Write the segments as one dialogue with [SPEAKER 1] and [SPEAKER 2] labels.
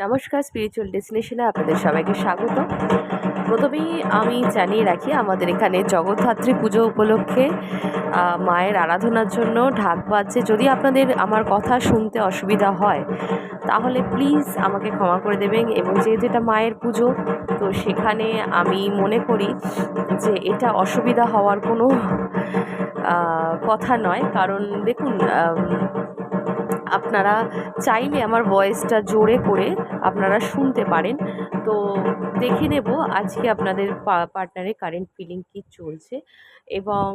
[SPEAKER 1] নমস্কার, স্পিরিচুয়াল ডেস্টিনেশনে আপনাদের সবাইকে স্বাগত। প্রথমেই আমি জানিয়ে রাখি, আমাদের এখানে জগদ্ধাত্রী পুজো উপলক্ষে মায়ের আরাধনার জন্য ঢাক বাজছে। যদি আপনাদের আমার কথা শুনতে অসুবিধা হয় তাহলে প্লিজ আমাকে ক্ষমা করে দেবেন। এবং যেহেতু এটা মায়ের পুজো, তো সেখানে আমি মনে করি যে এটা অসুবিধা হওয়ার কোনো কথা নয়। কারণ দেখুন, আপনারা চাইলে আমার ভয়েসটা জোরে করে আপনারা শুনতে পারেন। তো দেখে নেব আজকে আপনাদের পার্টনারের কারেন্ট ফিলিং কী চলছে, এবং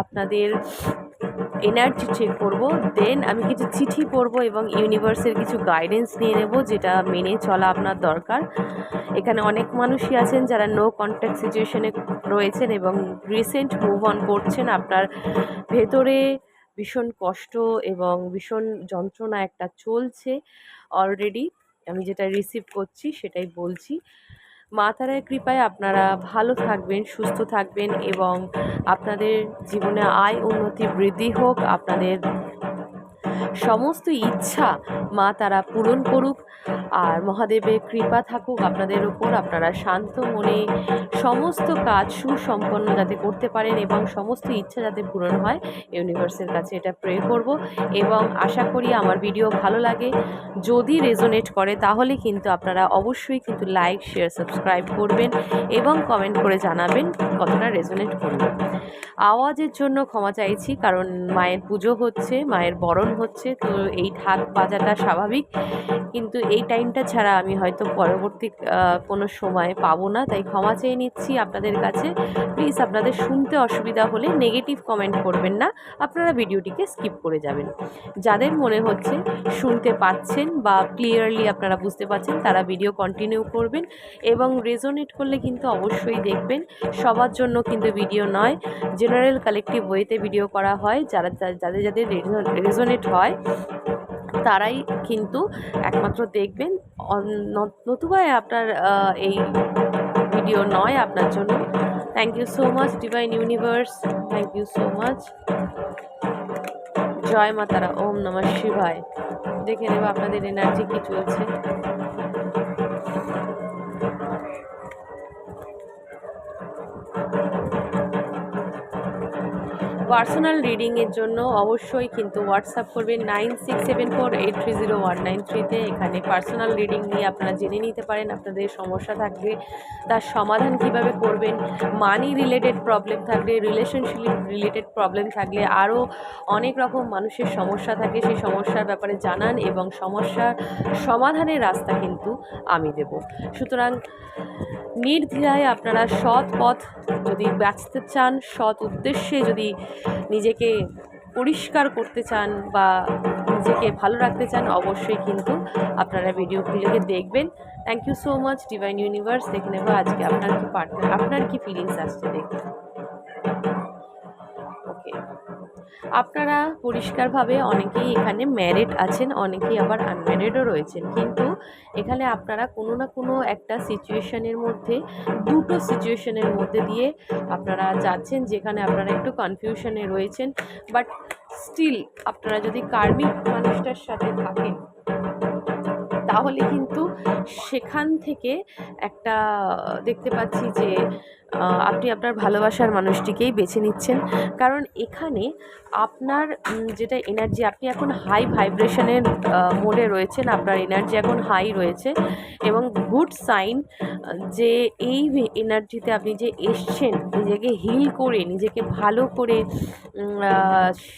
[SPEAKER 1] আপনাদের এনার্জি চেক করব। দেন আমি কিছু চিঠি পড়ব এবং ইউনিভার্সের কিছু গাইডেন্স নিয়ে নেব, যেটা মেনে চলা আপনার দরকার। এখানে অনেক মানুষই আছেন যারা নো কন্ট্যাক্ট সিচুয়েশনে রয়েছেন এবং রিসেন্ট মুভ অন করছেন। আপনার ভেতরে ভীষণ কষ্ট এবং ভীষণ যন্ত্রণা একটা চলছে অলরেডি। আমি যেটা রিসিভ করছি সেটাই বলছি। মা তারার কৃপায় আপনারা ভালো থাকবেন, সুস্থ থাকবেন এবং আপনাদের জীবনে আয় উন্নতি বৃদ্ধি হোক। আপনাদের সমস্ত ইচ্ছা মা তারা পূরণ করুক, আর মহাদেবের কৃপা থাকুক আপনাদের উপর। আপনারা শান্ত মনে সমস্ত কাজ সুসম্পন্ন যাতে করতে পারেন এবং সমস্ত ইচ্ছা যাতে পূরণ হয়, ইউনিভার্সের কাছে এটা প্রে করব। এবং আশা করি আমার ভিডিও ভালো লাগে। যদি রেজোনেট করে তাহলে কিন্তু আপনারা অবশ্যই কিন্তু লাইক, শেয়ার, সাবস্ক্রাইব করবেন এবং কমেন্ট করে জানাবেন কতটা রেজোনেট করবে। আওয়াজের জন্য ক্ষমা চাইছি, কারণ মায়ের পুজো হচ্ছে, মায়ের বরণ হচ্ছে, তো এই ঢাক বাজাটা স্বাভাবিক। কিন্তু এই টাইমটা ছাড়া আমি হয়তো পরবর্তী কোনো সময় পাবো না, তাই ক্ষমা চেয়ে নিচ্ছি আপনাদের কাছে। প্লিজ আপনাদের শুনতে অসুবিধা হলে নেগেটিভ কমেন্ট করবেন না, আপনারা ভিডিওটিকে স্কিপ করে যাবেন। যাদের মনে হচ্ছে শুনতে পাচ্ছেন বা ক্লিয়ারলি আপনারা বুঝতে পারছেন, তারা ভিডিও কন্টিনিউ করবেন এবং রেজোনেট করলে কিন্তু অবশ্যই দেখবেন। সবার জন্য কিন্তু ভিডিও নয়, জেনারেল কালেকটিভ ওয়েতে ভিডিও করা হয়। যাদের যাদের রেজোনেট হয় তারাই কিন্তু একমাত্র দেখবেন, নতুবা আপনার এই ভিডিও নয় আপনার জন্য। Thank you so much divine universe, thank you so much. জয় মা তারা, ওম নমঃ শিবায়। দেখে নেব আপনাদের এনার্জি কী চলছে। পার্সোনাল রিডিংয়ের জন্য অবশ্যই কিন্তু হোয়াটসঅ্যাপ করবেন 9674830193-তে। এখানে পার্সোনাল রিডিং নিয়ে আপনারা জেনে নিতে পারেন আপনাদের সমস্যা থাকলে তার সমাধান কিভাবে করবেন। মানি রিলেটেড প্রবলেম থাকলে, রিলেশনশিপ রিলেটেড প্রবলেম থাকলে, আরও অনেক রকম মানুষের সমস্যা থাকে, সেই সমস্যার ব্যাপারে জানান এবং সমস্যার সমাধানের রাস্তা কিন্তু আমি দেব। সুতরাং নির্দ্বিধায় আপনারা সৎ পথ যদি বাঁচতে চান, সৎ উদ্দেশ্যে যদি নিজেকে পরিষ্কার করতে চান বা নিজেকে ভালো রাখতে চান, অবশ্যই কিন্তু আপনারা ভিডিওগুলোকে দেখবেন। Thank you so much divine universe. দেখে নেব আজকে আপনার কি পার্টনার, আপনার কি ফিলিংস আসছে দেখুন। ওকে, আপনারা পরিষ্কারভাবে অনেকেই এখানে ম্যারিড আছেন, অনেকেই আবার আনম্যারিডও রয়েছেন, কিন্তু এখানে আপনারা কোনো না কোনো একটা সিচুয়েশনের মধ্যে, দুটো সিচুয়েশনের মধ্যে দিয়ে আপনারা যাচ্ছেন, যেখানে আপনারা একটু কনফিউশনে রয়েছেন। বাট স্টিল আপনারা যদি কার্মিক মানুষটার সাথে থাকেন তাহলে কিন্তু সেখান থেকে একটা দেখতে পাচ্ছি যে আপনি আপনার ভালোবাসার মানুষটিকেই বেছে নিচ্ছেন। কারণ এখানে আপনার যেটা এনার্জি, আপনি এখন হাই ভাইব্রেশনের মোডে রয়েছেন, আপনার এনার্জি এখন হাই রয়েছে এবং গুড সাইন যে এই এনার্জিতে আপনি যে এসছেন, নিজেকে হিল করে, নিজেকে ভালো করে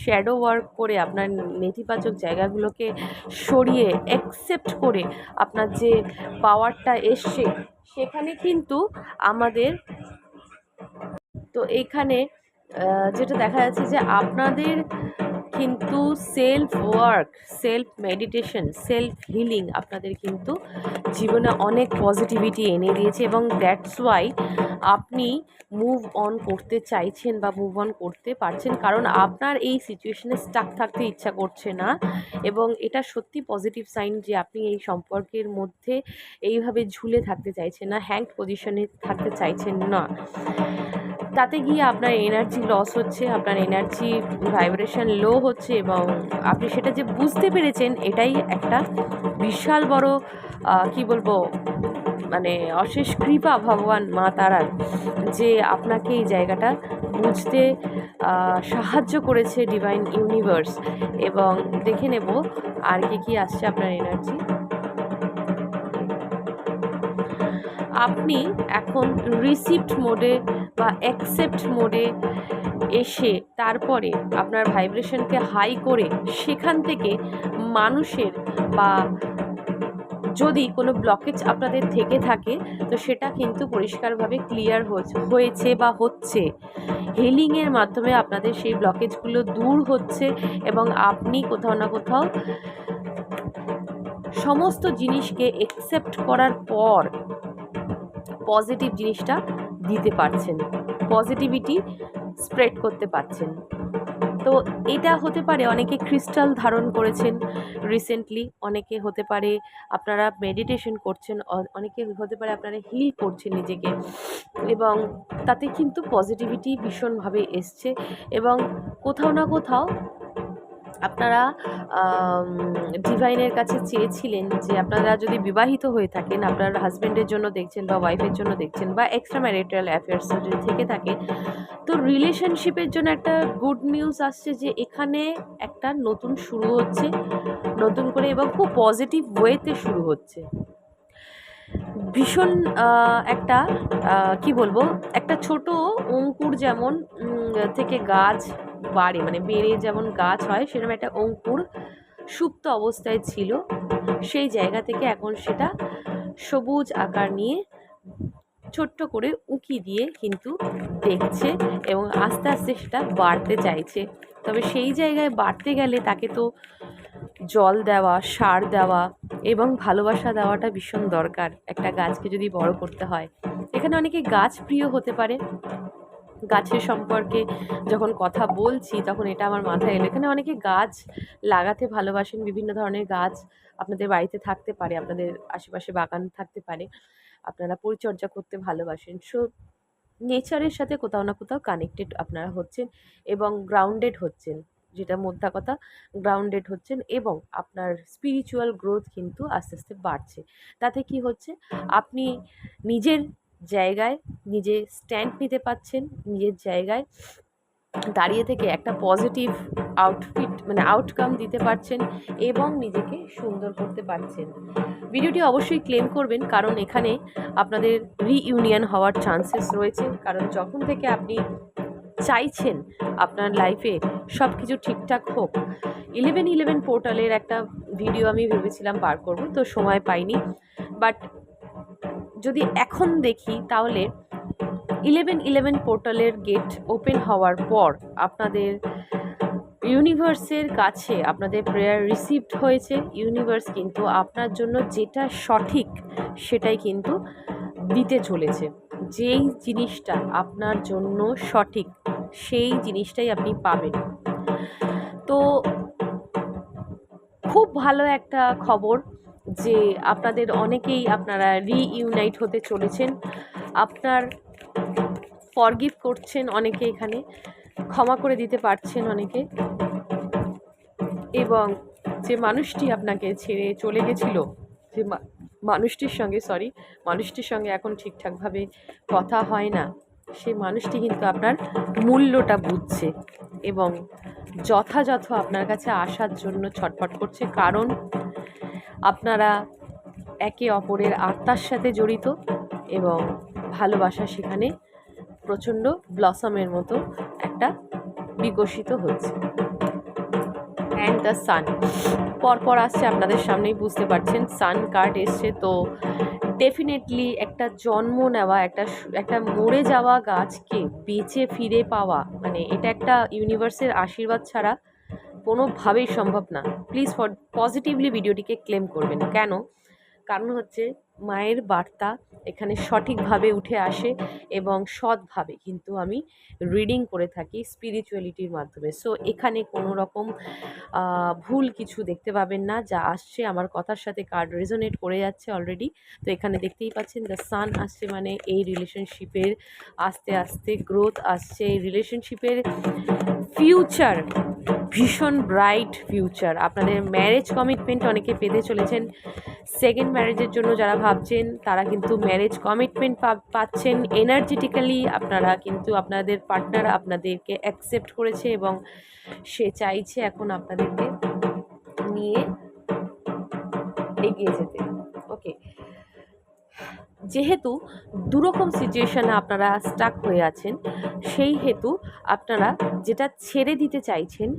[SPEAKER 1] শ্যাডো ওয়ার্ক করে, আপনার নেতিবাচক জায়গাগুলোকে সরিয়ে অ্যাকসেপ্ট করে আপনার যে পাওয়ারটা এসছে, সেখানে কিন্তু আমাদের তো এইখানে যেটা দেখা যাচ্ছে যে আপনাদের কিন্তু self work, self meditation, self healing আপনাদের কিন্তু জীবনে অনেক পজিটিভিটি এনে দিয়েছে এবং দ্যাটস ওয়াই আপনি মুভ অন করতে চাইছেন বা মুভ অন করতে পারছেন, কারণ আপনার এই সিচুয়েশনে স্টাক থাকতে ইচ্ছা করছে না। এবং এটা সত্যি পজিটিভ সাইন যে আপনি এই সম্পর্কের মধ্যে এইভাবে ঝুলে থাকতে চাইছেন না, হ্যাংড পজিশনে থাকতে চাইছেন না। তাতে গিয়ে আপনার এনার্জি লস হচ্ছে, আপনার এনার্জি ভাইব্রেশন লো হচ্ছে, এবং আপনি সেটা যে বুঝতে পেরেছেন এটাই একটা বিশাল বড় কি বলবো, মানে অশেষ কৃপা ভগবান মা তারার, যে আপনাকে এই জায়গাটা বুঝতে সাহায্য করেছে ডিভাইন ইউনিভার্স। এবং দেখে নেব আর কি আসছে আপনার এনার্জি। আপনি এখন রিসিপ্ট মোডে বা অ্যাকসেপ্ট মোডে এসে তারপরে আপনার ভাইব্রেশনকে হাই করে সেখান থেকে মানুষের বা যদি কোনো ব্লকেজ আপনাদের থেকে থাকে তো সেটা কিন্তু পরিষ্কারভাবে ক্লিয়ার হয়েছে বা হচ্ছে। হিলিংয়ের মাধ্যমে আপনাদের সেই ব্লকেজগুলো দূর হচ্ছে, এবং আপনি কোথাও না কোথাও সমস্ত জিনিসকে অ্যাকসেপ্ট করার পর পজিটিভ জিনিসটা দিতে পারছেন, পজিটিভিটি স্প্রেড করতে পারছেন। তো এটা হতে পারে অনেকে ক্রিস্টাল ধারণ করেছেন রিসেন্টলি, অনেকে হতে পারে আপনারা মেডিটেশন করছেন, অনেকে হতে পারে আপনারা হিল করছেন নিজেকে, এবং তাতে কিন্তু পজিটিভিটি ভীষণভাবে এসছে। এবং কোথাও না কোথাও আপনারা ডিভাইনের কাছে চেয়েছিলেন যে আপনারা যদি বিবাহিত হয়ে থাকেন, আপনার হাজব্যান্ডের জন্য দেখছেন বা ওয়াইফের জন্য দেখছেন, বা এক্সট্রা ম্যারিটাল অ্যাফেয়ার্স যদি থেকে থাকে, তো রিলেশনশিপের জন্য একটা গুড নিউজ আসছে যে এখানে একটা নতুন শুরু হচ্ছে, নতুন করে, এবং খুব পজিটিভ ওয়েতে শুরু হচ্ছে। ভীষণ একটা কি বলবো, একটা ছোট অঙ্কুর যেমন থেকে গাছ বাড়ে, মানে বেড়ে যেমন গাছ হয়, সেরকম একটা অঙ্কুর সুপ্ত অবস্থায় ছিল, সেই জায়গা থেকে এখন সেটা সবুজ আকার নিয়ে ছোট্ট করে উঁকি দিয়ে কিন্তু দেখছে, এবং আস্তে আস্তে সেটা বাড়তে চাইছে। তবে সেই জায়গায় বাড়তে গেলে তাকে তো জল দেওয়া, সার দেওয়া এবং ভালোবাসা দেওয়াটা ভীষণ দরকার একটা গাছকে যদি বড় করতে হয়। এখানে অনেকে গাছ প্রিয় হতে পারে। গাছের সম্পর্কে যখন কথা বলছি তখন এটা আমার মাথায় এলো, এখানে অনেকে গাছ লাগাতে ভালোবাসেন, বিভিন্ন ধরনের গাছ আপনাদের বাড়িতে থাকতে পারে, আপনাদের আশেপাশে বাগান থাকতে পারে, আপনারা পরিচর্যা করতে ভালোবাসেন। সো নেচারের সাথে কোথাও না কোথাও কানেক্টেড আপনারা হচ্ছেন এবং গ্রাউন্ডেড হচ্ছেন, যেটা মোদ্দা কথা, গ্রাউন্ডেড হচ্ছেন, এবং আপনার স্পিরিচুয়াল গ্রোথ কিন্তু আস্তে আস্তে বাড়ছে। তাতে কি হচ্ছে, আপনি নিজের জায়গায় নিজে স্ট্যান্ড নিতে পারছেন, নিজের জায়গায় দাঁড়িয়ে থেকে একটা পজিটিভ আউটকাম দিতে পারছেন, এবং নিজেকে সুন্দর করতে পারছেন। ভিডিওটি অবশ্যই ক্লেম করবেন, কারণ এখানে আপনাদের রিইউনিয়ন হওয়ার চান্সেস রয়েছে। কারণ যখন থেকে আপনি চাইছেন আপনার লাইফে সব কিছু ঠিকঠাক হোক, 1111 পোর্টালের একটা ভিডিও আমি ভেবেছিলাম বার করব, তো সময় পাইনি। বাট যদি এখন দেখি তাহলে 1111 পোর্টালের গেট ওপেন হওয়ার পর আপনাদের ইউনিভার্সের কাছে আপনাদের প্রেয়ার রিসিভড হয়েছে। ইউনিভার্স কিন্তু আপনার জন্য যেটা সঠিক সেটাই কিন্তু দিতে চলেছে। যেই জিনিসটা আপনার জন্য সঠিক সেই জিনিসটাই আপনি পাবেন। তো খুব ভালো একটা খবর যে আপনাদের অনেকেই আপনারা রিইউনাইট হতে চলেছেন, আপনার ফরগিভ করছেন অনেকে, এখানে ক্ষমা করে দিতে পারছেন অনেকে, এবং যে মানুষটি আপনাকে ছেড়ে চলে গেছিল, যে মানুষটির সঙ্গে এখন ঠিকঠাকভাবে কথা হয় না, সেই মানুষটি কিন্তু আপনার মূল্যটা বুঝছে এবং যথাযথ আপনার কাছে আসার জন্য ছটফট করছে। কারণ আপনারা একে অপরের আত্মার সাথে জড়িত, এবং ভালোবাসা সেখানে প্রচণ্ড ব্লসমের মতো একটা বিকশিত হচ্ছে। অ্যান্ড দ্য সান পরপর আসছে আপনাদের সামনেই, বুঝতে পারছেন সান কার্ড এসছে। তো ডেফিনেটলি একটা জন্ম নেওয়া, একটা মরে যাওয়া গাছকে বেঁচে ফিরে পাওয়া, মানে এটা একটা ইউনিভার্সের আশীর্বাদ ছাড়া কোনোভাবেই সম্ভব না। প্লিজ পজিটিভলি ভিডিওটিকে ক্লেম করবেন। কেন? কারণ হচ্ছে মায়ের বার্তা এখানে সঠিকভাবে উঠে আসে এবং সৎভাবে কিন্তু আমি রিডিং করে থাকি স্পিরিচুয়ালিটির মাধ্যমে। সো এখানে কোনো রকম ভুল কিছু দেখতে পাবেন না। যা আসছে আমার কথার সাথে কার্ড রেজোনেট করে যাচ্ছে অলরেডি। তো এখানে দেখতেই পাচ্ছেন দ্য সান আসছে, মানে এই রিলেশনশিপের আস্তে আস্তে গ্রোথ আসছে, এই রিলেশনশিপের ফিউচার ভীষণ ব্রাইট ফিউচার। আপনাদের ম্যারেজ কমিটমেন্ট অনেকে পেতে চলেছেন। সেকেন্ড ম্যারেজের জন্য যারা ভাবছেন তারা কিন্তু ম্যারেজ কমিটমেন্ট পাচ্ছেন। এনার্জেটিক্যালি আপনারা কিন্তু আপনাদের পার্টনার আপনাদেরকে অ্যাকসেপ্ট করেছে এবং সে চাইছে এখন আপনাদেরকে নিয়ে এগিয়ে যেতে। ওকে, যেহেতু দুরকম সিচুয়েশনে আপনারা স্টাক হয়ে আছেন, সেই হেতু আপনারা যেটা ছেড়ে দিতে চাইছেন,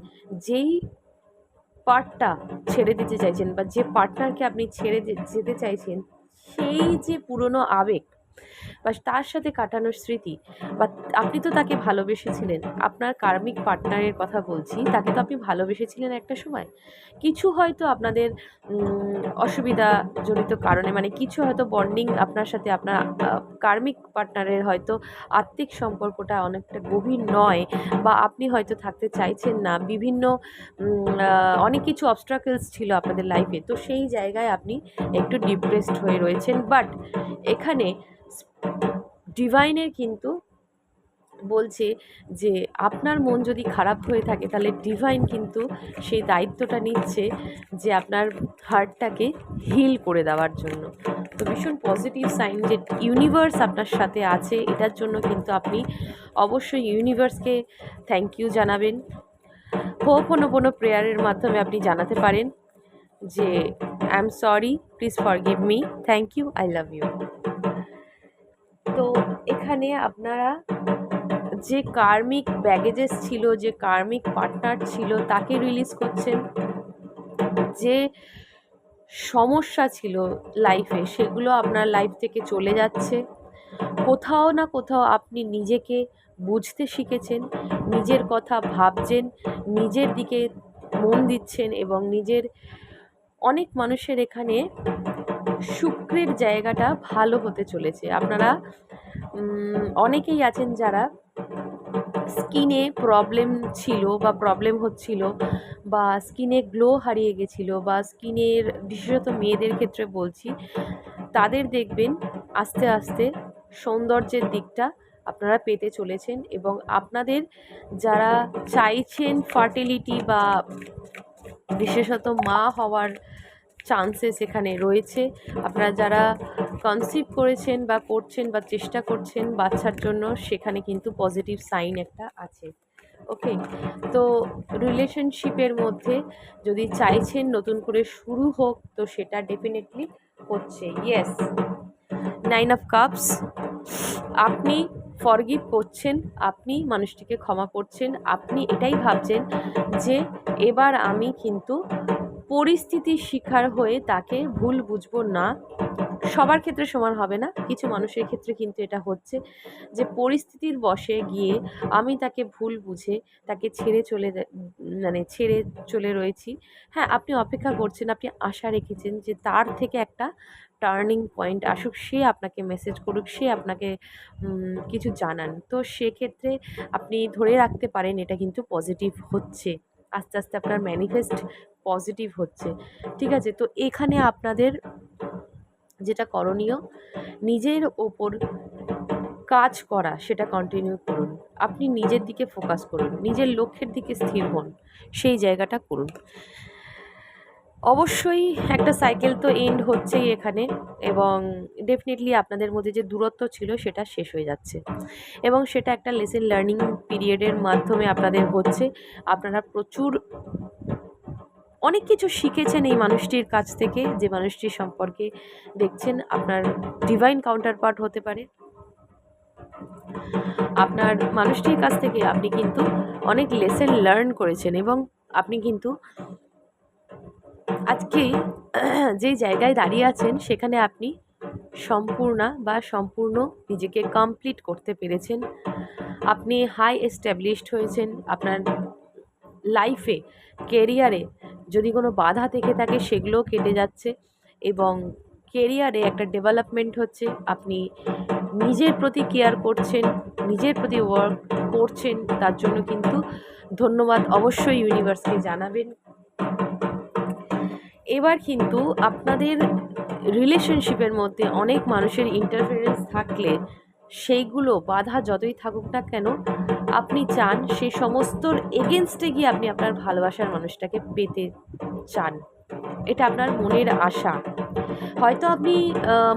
[SPEAKER 1] যেই পার্টটা ছেড়ে দিতে চাইছেন বা যে পার্টনারকে আপনি ছেড়ে যেতে চাইছেন, সেই যে পুরনো আবেগ বা তার সাথে কাটানোর স্মৃতি, বা আপনি তো তাকে ভালোবেসেছিলেন, আপনার কার্মিক পার্টনারের কথা বলছি, তাকে তো আপনি ভালোবেসেছিলেন একটা সময়। কিছু হয়তো আপনাদের অসুবিধা জনিত কারণে, মানে কিছু হয়তো বন্ডিং আপনার সাথে আপনার কার্মিক পার্টনারের হয়তো আত্মিক সম্পর্কটা অনেকটা গভীর নয়, বা আপনি হয়তো থাকতে চাইছেন না, বিভিন্ন অনেক কিছু অবস্ট্রাকলস ছিল আপনাদের লাইফে। তো সেই জায়গায় আপনি একটু ডিপ্রেসড হয়ে রয়েছেন। বাট এখানে ডিভাইনের কিন্তু বলছে যে আপনার মন যদি খারাপ হয়ে থাকে, তাহলে ডিভাইন কিন্তু সেই দায়িত্বটা নিচ্ছে যে আপনার হার্টটাকে হিল করে দেওয়ার জন্য। তো ভীষণ পজিটিভ সাইন যে ইউনিভার্স আপনার সাথে আছে, এটার জন্য কিন্তু আপনি অবশ্যই ইউনিভার্সকে থ্যাংক ইউ জানাবেন। হোপোনোপোনো প্রেয়ারের মাধ্যমে আপনি জানাতে পারেন যে I am sorry, please forgive me, thank you, I love you. তো এখানে আপনারা যে কার্মিক ব্যাগেজেস ছিল, যে কার্মিক পার্টনার ছিল, তাকে রিলিজ করছেন। যে সমস্যা ছিল লাইফে, সেগুলো আপনার লাইফ থেকে চলে যাচ্ছে। কোথাও না কোথাও আপনি নিজেকে বুঝতে শিখেছেন, নিজের কথা ভাবছেন, নিজের দিকে মন দিচ্ছেন এবং নিজের অনেক মানুষের এখানে শুক্রের জায়গাটা ভালো হতে চলেছে। আপনারা অনেকেই আছেন যারা স্কিনে প্রবলেম ছিল বা প্রবলেম হচ্ছিল, বা স্কিনে গ্লো হারিয়ে গেছিলো, বা স্কিনের বিশেষত মেয়েদের ক্ষেত্রে বলছি, তাদের দেখবেন আস্তে আস্তে সৌন্দর্যের দিকটা আপনারা পেতে চলেছেন। এবং আপনাদের যারা চাইছেন ফার্টিলিটি বা বিশেষত মা হওয়ার চান্সেস এখানে রয়েছে, আপনারা যারা কনসিভ করেছেন বা করছেন বা চেষ্টা করছেন বাচ্চার জন্য, সেখানে কিন্তু পজিটিভ সাইন একটা আছে। ওকে, তো রিলেশনশিপের মধ্যে যদি চাইছেন নতুন করে শুরু হোক, তো সেটা ডেফিনেটলি হচ্ছে। ইয়েস, 9 অফ কাপস, আপনি ফরগিভ করছেন, আপনি মানুষটিকে ক্ষমা করছেন, আপনি এটাই ভাবছেন যে এবার আমি কিন্তু পরিস্থিতির শিকার হয়ে তাকে ভুল বুঝবো না। সবার ক্ষেত্রে সমান হবে না, কিছু মানুষের ক্ষেত্রে কিন্তু এটা হচ্ছে যে পরিস্থিতির বশে গিয়ে আমি তাকে ভুল বুঝে তাকে ছেড়ে চলে রয়েছি। হ্যাঁ, আপনি অপেক্ষা করছেন, আপনি আশা রেখেছেন যে তার থেকে একটা টার্নিং পয়েন্ট আসুক, সে আপনাকে মেসেজ করুক, সে আপনাকে কিছু জানান। তো সেক্ষেত্রে আপনি ধরে রাখতে পারেন এটা কিন্তু পজিটিভ হচ্ছে, আস্তে আস্তে আপনার ম্যানিফেস্ট পজিটিভ হচ্ছে। ঠিক আছে, তো এখানে আপনাদের যেটা করণীয়, নিজের ওপর কাজ করা, সেটা কন্টিনিউ করুন। আপনি নিজের দিকে ফোকাস করুন, নিজের লক্ষ্যের দিকে স্থির হন, সেই জায়গাটা করুন। অবশ্যই একটা সাইকেল তো এন্ড হচ্ছেই এখানে, এবং ডেফিনেটলি আপনাদের মধ্যে যে দূরত্ব ছিল সেটা শেষ হয়ে যাচ্ছে, এবং সেটা একটা লেসন লার্নিং পিরিয়ডের মাধ্যমে আপনাদের হচ্ছে। আপনারা প্রচুর অনেক কিছু শিখেছেন এই মানুষটির কাছ থেকে, যে মানুষটির সম্পর্কে দেখছেন আপনার ডিভাইন কাউন্টার পার্ট হতে পারে। আপনার মানুষটির কাছ থেকে আপনি কিন্তু অনেক লেসন লার্ন করেছেন, এবং আপনি কিন্তু আজকে যেই জায়গায় দাঁড়িয়ে আছেন সেখানে আপনি সম্পূর্ণ নিজেকে কমপ্লিট করতে পেরেছেন। আপনি হাই এস্টাবলিশড হয়েছেন আপনার লাইফে, কেরিয়ারে যদি কোনো বাধা থেকে থাকে সেগুলোও কেটে যাচ্ছে, এবং কেরিয়ারে একটা ডেভেলপমেন্ট হচ্ছে, আপনি নিজের প্রতি কেয়ার করছেন, নিজের প্রতি ওয়ার্ক করছেন, তার জন্য কিন্তু ধন্যবাদ অবশ্যই ইউনিভার্সকে জানাবেন। এবার কিন্তু আপনাদের রিলেশনশিপের মধ্যে অনেক মানুষের ইন্টারফারেন্স থাকলে সেইগুলো বাধা যতই থাকুক না কেন, আপনি চান সে সমস্তর এগেনস্টে গিয়ে আপনি আপনার ভালোবাসার মানুষটাকে পেতে চান। এটা আপনার মনের আশা। হয়তো আপনি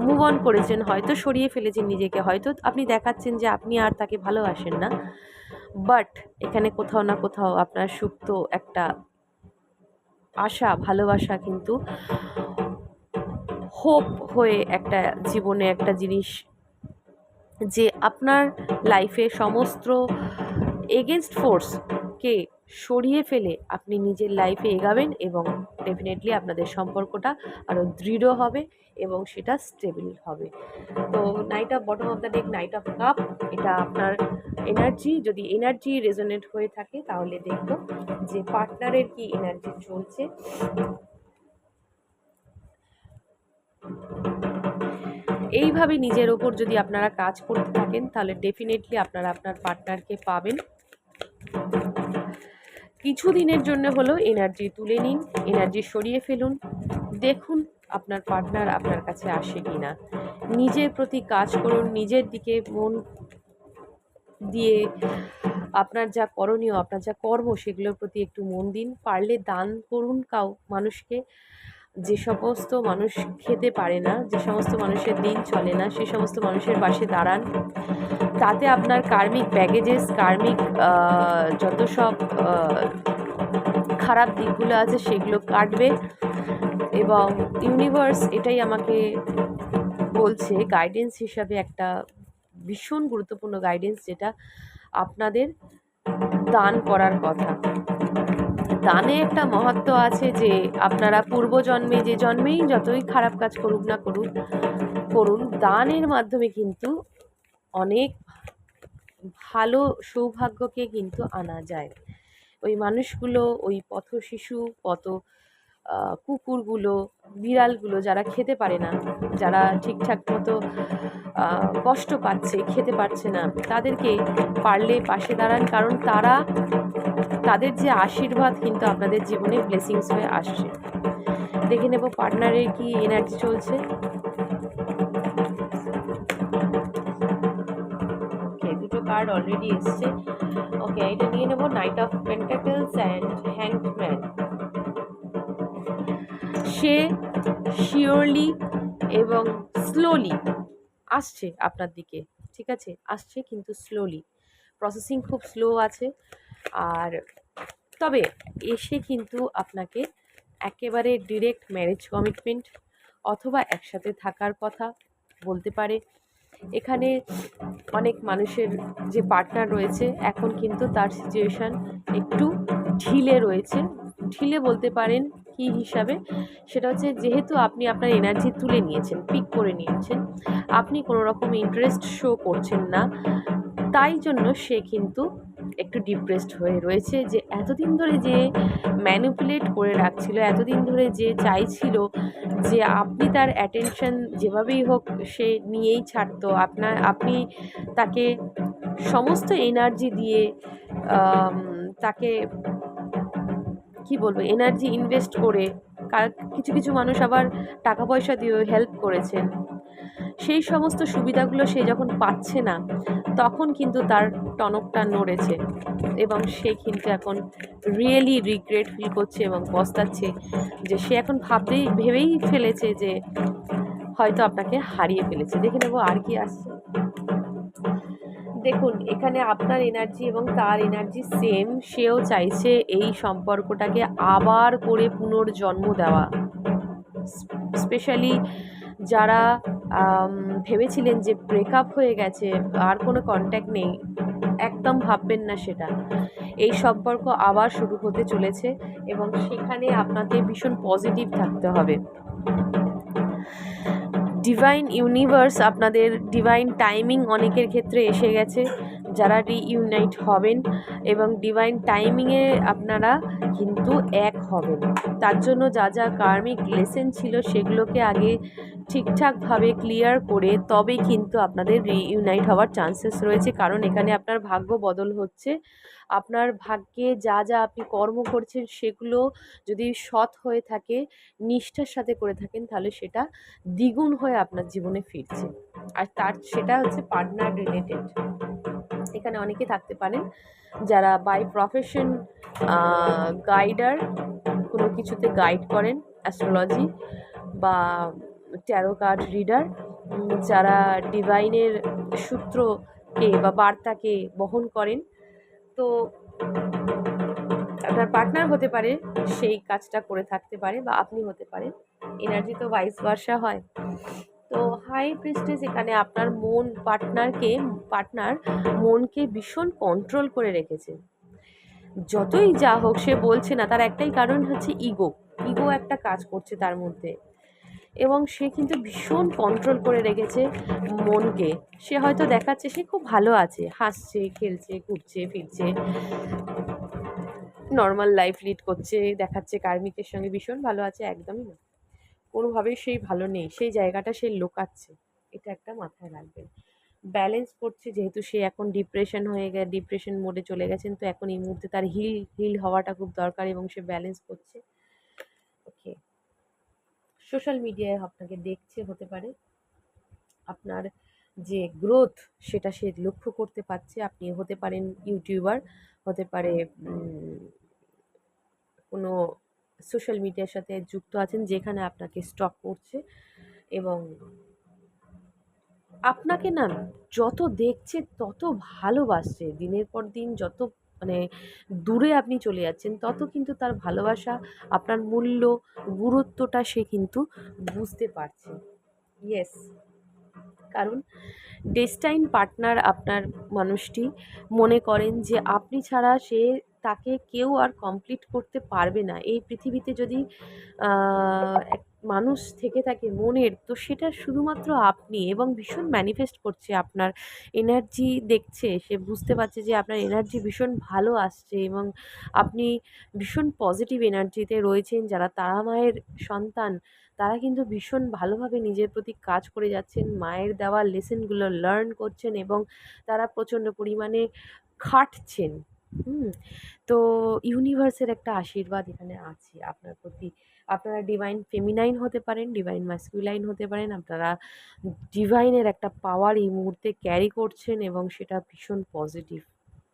[SPEAKER 1] মুভ অন করেছেন, হয়তো সরিয়ে ফেলেছেন নিজেকে, হয়তো আপনি দেখাচ্ছেন যে আপনি আর তাকে ভালোবাসেন না, বাট এখানে কোথাও না কোথাও আপনার সুপ্ত একটা আশা, ভালোবাসা কিন্তু হোপ হয়ে একটা জীবনে একটা জিনিস, যে আপনার লাইফে সমস্ত এগেনস্ট ফোর্সকে সরিয়ে ফেলে আপনি নিজের লাইফে এগাবেন, এবং ডেফিনেটলি আপনাদের সম্পর্কটা আরও দৃঢ় হবে এবং সেটা স্টেবল হবে। তো night of bottom of the deck, night of cup, এটা আপনার এনার্জি। যদি এনার্জি রেজোনেট হয়ে থাকে তাহলে দেখব যে পার্টনারের কি এনার্জি চলছে। এইভাবে নিজের ওপর যদি আপনারা কাজ করতে থাকেন তাহলে ডেফিনেটলি আপনারা আপনার পার্টনারকে পাবেন। কিছু দিনের জন্য হলো এনার্জি তুলে নিন, এনার্জি সরিয়ে ফেলুন, দেখুন আপনার পার্টনার আপনার কাছে আসে কি না। নিজের প্রতি কাজ করুন, নিজের দিকে মন দিয়ে আপনার যা করণীয়, আপনার যা কর্ম, সেগুলোর প্রতি একটু মন দিন। পারলে দান করুন মানুষকে। যে সমস্ত মানুষ খেতে পারে না, যে সমস্ত মানুষের দিন চলে না, সে সমস্ত মানুষের পাশে দাঁড়ান। তাতে আপনার কার্মিক ব্যাগেজেস, কার্মিক যত সব খারাপ দিকগুলো আছে সেগুলো কাটবে। এবং ইউনিভার্স এটাই আমাকে বলছে গাইডেন্স হিসাবে, একটা ভীষণ গুরুত্বপূর্ণ গাইডেন্স, যেটা আপনাদের দান করার কথা। দানে একটা মহত্ব আছে, যে আপনারা পূর্বজন্মে, যে জন্মেই যতই খারাপ কাজ করুন না করুন, দানের মাধ্যমে কিন্তু অনেক ভালো সৌভাগ্যকে কিন্তু আনা যায়। ওই মানুষগুলো, ওই পথ শিশু, কুকুরগুলো, বিড়ালগুলো যারা খেতে পারে না, যারা ঠিকঠাক মতো কষ্ট পাচ্ছে, খেতে পারছে না, তাদেরকে পারলে পাশে দাঁড়ান, কারণ তাদের যে আশীর্বাদ কিন্তু আপনাদের জীবনে ব্লেসিংস হয়ে আসছে। দেখে নেব পার্টনারের কি এনার্জি চলছে। ওকে, দুটো কার্ড অলরেডি এসছে। ওকে, এটা নিয়ে নেব night of pentacles and hanged man. Say surely এবং স্লোলি আসছে আপনার দিকে, ঠিক আছে, আসছে কিন্তু স্লোলি, প্রসেসিং খুব স্লো আছে। আর তবে এসে কিন্তু আপনাকে একেবারে ডিরেক্ট ম্যারেজ কমিটমেন্ট অথবা একসাথে থাকার কথা বলতে পারে। এখানে অনেক মানুষের যে পার্টনার রয়েছে, এখন কিন্তু তার সিচুয়েশান একটু ঢিলে রয়েছে। ঢিলে বলতে পারেন কি হিসাবে, সেটা হচ্ছে যেহেতু আপনি আপনার এনার্জি তুলে নিয়েছেন, পিক করে নিয়েছেন, আপনি কোনো রকম ইন্টারেস্ট শো করছেন না, তাই জন্য সে কিন্তু একটু ডিপ্রেসড হয়ে রয়েছে। যে এতদিন ধরে যে ম্যানিপুলেট করে রাখছিল, এতদিন ধরে যে চাইছিল যে আপনি তার অ্যাটেনশন যেভাবেই হোক সে নিয়েই ছাড়তো, আপনি তাকে সমস্ত এনার্জি দিয়ে তাকে কি বলবো, এনার্জি ইনভেস্ট করে, কিছু কিছু মানুষ আবার টাকা পয়সা দিয়েও হেল্প করেছেন। সেই সমস্ত সুবিধাগুলো সে যখন পাচ্ছে না, তখন কিন্তু তার টনকটা নড়েছে, এবং সে কিন্তু এখন রিয়েলি রিগ্রেট ফিল করছে এবং পস্তাচ্ছে, যে সে এখন ভেবেই ফেলেছে যে হয়তো আপনাকে হারিয়ে ফেলেছে। দেখে নেবো আর কি আসছে। দেখুন, এখানে আপনার এনার্জি এবং তার এনার্জি সেম। সেও চাইছে এই সম্পর্কটাকে আবার করে পুনর্জন্ম দেওয়া। স্পেশালি যারা ভেবেছিলেন যে ব্রেকআপ হয়ে গেছে, আর কোনো কন্ট্যাক্ট নেই, একদম ভাববেন না সেটা। এই সম্পর্ক আবার শুরু হতে চলেছে, এবং সেখানে আপনাকে ভীষণ পজিটিভ থাকতে হবে। ডিভাইন ইউনিভার্স, আপনাদের ডিভাইন টাইমিং অনেকের ক্ষেত্রে এসে গেছে, যারা রিইউনাইট হবেন, এবং ডিভাইন টাইমিংয়ে আপনারা কিন্তু এক হবে না। তার জন্য যা যা কার্মিক লেসেন ছিল সেগুলোকে আগে ঠিকঠাকভাবে ক্লিয়ার করে তবে কিন্তু আপনাদের রিইউনাইট হওয়ার চান্সেস রয়েছে। কারণ এখানে আপনার ভাগ্য বদল হচ্ছে। আপনার ভাগ্যে যা যা আপনি কর্ম করছেন সেগুলো যদি সৎ হয়ে থাকে, নিষ্ঠার সাথে করে থাকেন, তাহলে সেটা দ্বিগুণ হয়ে আপনার জীবনে ফিরছে। আর সেটা হচ্ছে পার্টনার রিলেটেড। এখানে অনেকে থাকতে পারেন যারা বাই প্রফেশন গাইডার, কোনো কিছুতে গাইড করেন, অ্যাস্ট্রোলজি বা ট্যারো কার্ড রিডার, যারা ডিভাইনের সূত্রকে বা বার্তাকে বহন করেন। তো আপনার পার্টনার হতে পারে সেই কাজটা করে থাকতে পারে, বা আপনি হতে পারেন। এনার্জি তো ভাইস ভার্সা হয়। তো হাই প্রিস্টেস এখানে আপনার পার্টনার মনকে ভীষণ কন্ট্রোল করে রেখেছে। যতই যা হোক সে বলছে না, তার একটাই কারণ হচ্ছে ইগো একটা কাজ করছে তার মধ্যে, এবং সে কিন্তু ভীষণ কন্ট্রোল করে রেখেছে মনকে। সে হয়তো দেখাচ্ছে সে খুব ভালো আছে, হাসছে, খেলছে, ঘুরছে, ফিরছে, নর্মাল লাইফ লিড করছে, দেখাচ্ছে কার্মিকের সঙ্গে ভীষণ ভালো আছে। একদমই না, কোনোভাবেই সেই ভালো নেই, সেই জায়গাটা সে লুকাচ্ছে। এটা একটা মাথায় রাখবেন। ব্যালেন্স করছে, যেহেতু সে এখন ডিপ্রেশন মোডে চলে গেছেন, তো এখন এই মুহূর্তে তার হিল হওয়াটা খুব দরকার, এবং সে ব্যালেন্স করছে। ওকে, সোশ্যাল মিডিয়ায় আপনাকে দেখছে, হতে পারে আপনার যে গ্রোথ সেটা সে লক্ষ্য করতে পারছে। আপনি হতে পারেন ইউটিউবার, হতে পারে কোনো সোশ্যাল মিডিয়ার সাথে যুক্ত আছেন যেখানে আপনাকে স্টক করছে, এবং আপনাকে না যত দেখছে তত ভালোবাসছে। দিনের পর দিন যত মানে দূরে আপনি চলে যাচ্ছেন, তত কিন্তু তার ভালোবাসা, আপনার মূল্য, গুরুত্বটা সে কিন্তু বুঝতে পারছে। ইয়েস, কারণ ডেস্টাইন পার্টনার আপনার মানুষটি মনে করেন যে আপনি ছাড়া তাকে কেউ আর কমপ্লিট করতে পারবে না। এই পৃথিবীতে যদি এক মানুষ থেকে থাকে মনের, তো সেটা শুধুমাত্র আপনি, এবং ভীষণ ম্যানিফেস্ট করছে আপনার এনার্জি দেখছে। সে বুঝতে পারছে যে আপনার এনার্জি ভীষণ ভালো আসছে, এবং আপনি ভীষণ পজিটিভ এনার্জিতে রয়েছেন। যারা তারা মায়ের সন্তান, তারা কিন্তু ভীষণ ভালোভাবে নিজের প্রতি কাজ করে যাচ্ছেন, মায়ের দেওয়া লেসেনগুলো লার্ন করছেন, এবং তারা প্রচণ্ড পরিমাণে খাটছেন। তো ইউনিভার্সের একটা আশীর্বাদ এখানে আছে আপনার প্রতি। আপনারা ডিভাইন ফেমিনাইন হতে পারেন, ডিভাইন ম্যাসকুলাইন হতে পারেন। আপনারা ডিভাইনের একটা পাওয়ার এই মুহূর্তে ক্যারি করছেন, এবং সেটা ভীষণ পজিটিভ।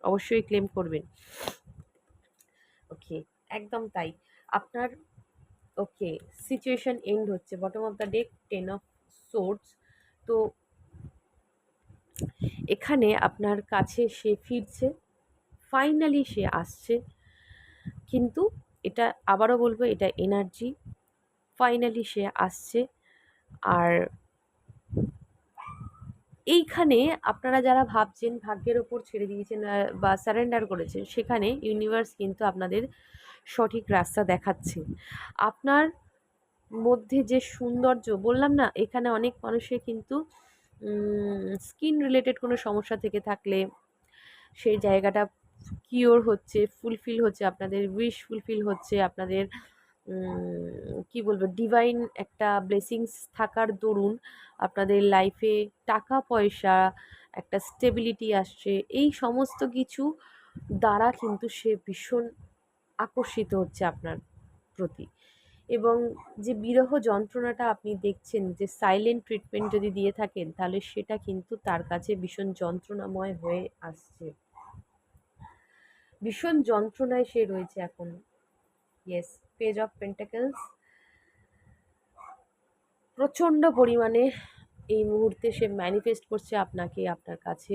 [SPEAKER 1] অবশ্যই ক্লেম করবেন। ওকে, একদম তাই। আপনার ওকে, সিচুয়েশন এন্ড হচ্ছে, bottom of the deck 10 of swords. তো এখানে আপনার কাছে সে ফিরছে, ফাইনালি সে আসছে। কিন্তু এটা আবারও বলবো, এটা এনার্জি। ফাইনালি সে আসছে। আর এইখানে আপনারা যারা ভাবছেন ভাগ্যের ওপর ছেড়ে দিয়েছেন বা সারেন্ডার করেছেন, সেখানে ইউনিভার্স কিন্তু আপনাদের সঠিক রাস্তা দেখাচ্ছে। আপনার মধ্যে যে সৌন্দর্য, বললাম না, এখানে অনেক মানুষের কিন্তু স্কিন রিলেটেড কোনো সমস্যা থেকে থাকলে সেই জায়গাটা কিওর হচ্ছে, ফুলফিল হচ্ছে, আপনাদের উইশ ফুলফিল হচ্ছে। আপনাদের কি বলবো, ডিভাইন একটা ব্লেসিংস থাকার দরুন আপনাদের লাইফে টাকা পয়সা, একটা স্টেবিলিটি আসছে। এই সমস্ত কিছু দ্বারা কিন্তু সে ভীষণ আকর্ষিত হচ্ছে আপনার প্রতি। এবং যে বিরহ যন্ত্রণাটা আপনি দেখছেন, যে সাইলেন্ট ট্রিটমেন্ট যদি দিয়ে থাকেন, তাহলে সেটা কিন্তু তার কাছে ভীষণ যন্ত্রণাময় হয়ে আসছে। ভীষণ যন্ত্রণায় সে রয়েছে এখন। ইয়েস, পেজ অফ পেন্টাকেলস প্রচণ্ড পরিমাণে এই মুহূর্তে সে ম্যানিফেস্ট করছে আপনাকে, আপনার কাছে,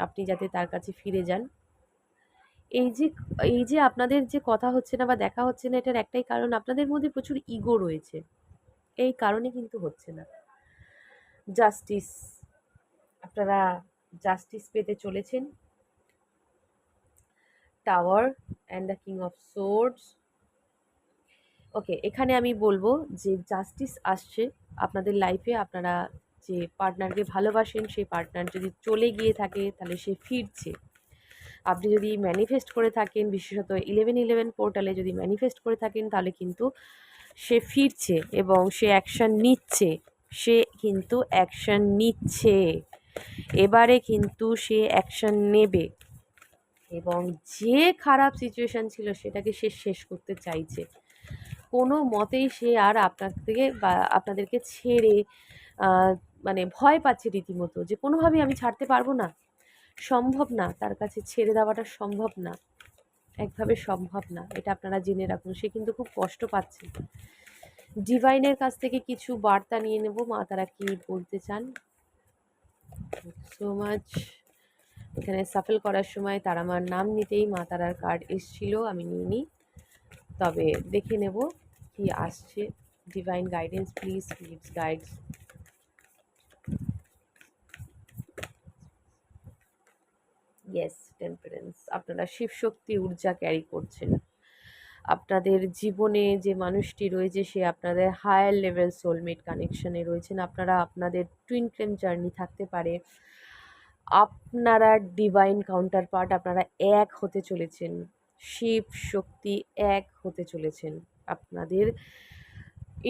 [SPEAKER 1] আপনি যাতে তার কাছে ফিরে যান। এই যে আপনাদের যে কথা হচ্ছে না বা দেখা হচ্ছে না, এটার একটাই কারণ, আপনাদের মধ্যে প্রচুর ইগো রয়েছে। এই কারণে কিন্তু হচ্ছে না। জাস্টিস, আপনারা জাস্টিস পেতে চলেছেন। Tower and the king of swords. Okay, এখানে আমি বলবো যে জাস্টিস আসছে আপনাদের লাইফে। আপনারা যে পার্টনারকে ভালোবাসেন, সেই পার্টনার যদি চলে গিয়ে থাকে, তাহলে সে ফিরছে। আপনি যদি ম্যানিফেস্ট করে থাকেন, বিশেষত 1111 পোর্টালে যদি ম্যানিফেস্ট করে থাকেন, তাহলে কিন্তু সে ফিরছে এবং সে অ্যাকশান নিচ্ছে। সে কিন্তু অ্যাকশান নিচ্ছে, এবারে কিন্তু সে অ্যাকশান নেবে এবং যে খারাপ সিচুয়েশান ছিল সেটাকে সে শেষ করতে চাইছে। কোনো মতেই সে আর আপনাদেরকে ছেড়ে মানে ভয় পাচ্ছে রীতিমতো, যে কোনোভাবেই আমি ছাড়তে পারবো না, সম্ভব না, তার কাছে ছেড়ে দেওয়াটা সম্ভব না, একভাবে সম্ভব না। এটা আপনারা জেনে রাখুন। সে কিন্তু খুব কষ্ট পাচ্ছে। ডিভাইনের কাছ থেকে কিছু বার্তা নিয়ে নেব, মা তারা কি বলতে চান। So much. এখানে সাফল করার সময় তারা আমার নাম নিতেই মা তারার কার্ড এসছিল, আমি নিয়ে নিই। তবে দেখে নেব কি আসছে। Divine guidance please, please guides. Yes, temperance. আপনারা শিবশক্তি ঊর্জা ক্যারি করছেন। আপনাদের জীবনে যে মানুষটি রয়েছে সে আপনাদের হায়ার লেভেল সোলমেট কানেকশনে রয়েছেন। আপনারা আপনাদের টুইন ফ্লেম জার্নি থাকতে পারে। আপনারা ডিভাইন কাউন্টার পার্ট, আপনারা এক হতে চলেছেন। শিব শক্তি এক হতে চলেছেন। আপনাদের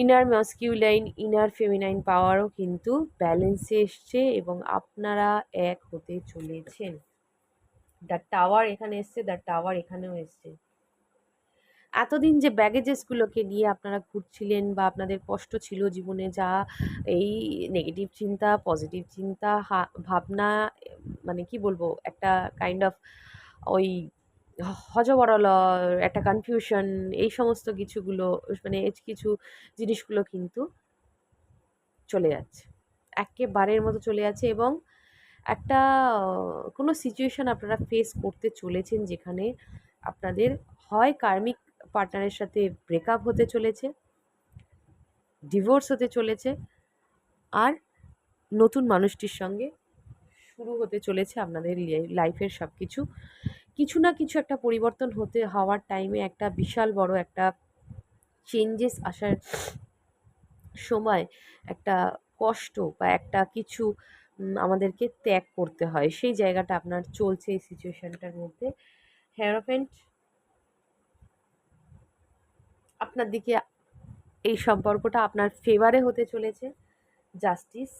[SPEAKER 1] ইনার মাস্কিউলাইন, ইনার ফেমিনাইন পাওয়ারও কিন্তু ব্যালেন্সে এসছে এবং আপনারা এক হতে চলেছেন। দ্য টাওয়ার এখানে এসছে, দ্য টাওয়ার এখানেও এসছে। এতদিন যে ব্যাগেজেসগুলোকে নিয়ে আপনারা ঘুরছিলেন বা আপনাদের কষ্ট ছিল জীবনে, যা এই নেগেটিভ চিন্তা, পজিটিভ চিন্তা, ভাবনা, মানে কি বলবো, একটা কাইন্ড অফ ওই হযবরল একটা কনফিউশন, এই সমস্ত কিছুগুলো, মানে কিছু জিনিসগুলো কিন্তু চলে যাচ্ছে, একেবারের মতো চলে যাচ্ছে। এবং একটা কোনো সিচুয়েশান আপনারা ফেস করতে চলেছেন যেখানে আপনাদের হয় কার্মিক পার্টনারের সাথে ব্রেকআপ হতে চলেছে, ডিভোর্স হতে চলেছে, আর নতুন মানুষটির সঙ্গে শুরু হতে চলেছে আপনাদের লাইফের সব কিছু। কিছু না কিছু একটা পরিবর্তন হওয়ার টাইমে একটা বিশাল বড় একটা চেঞ্জেস আসার সময় একটা কষ্ট বা একটা কিছু আমাদেরকে ত্যাগ করতে হয়। সেই জায়গাটা আপনার চলছে এই সিচুয়েশানটার মধ্যে। হেয়ারোফেন্ট আপনার দিকে, এই সম্পর্কটা আপনার ফেভারে হতে চলেছে। জাস্টিস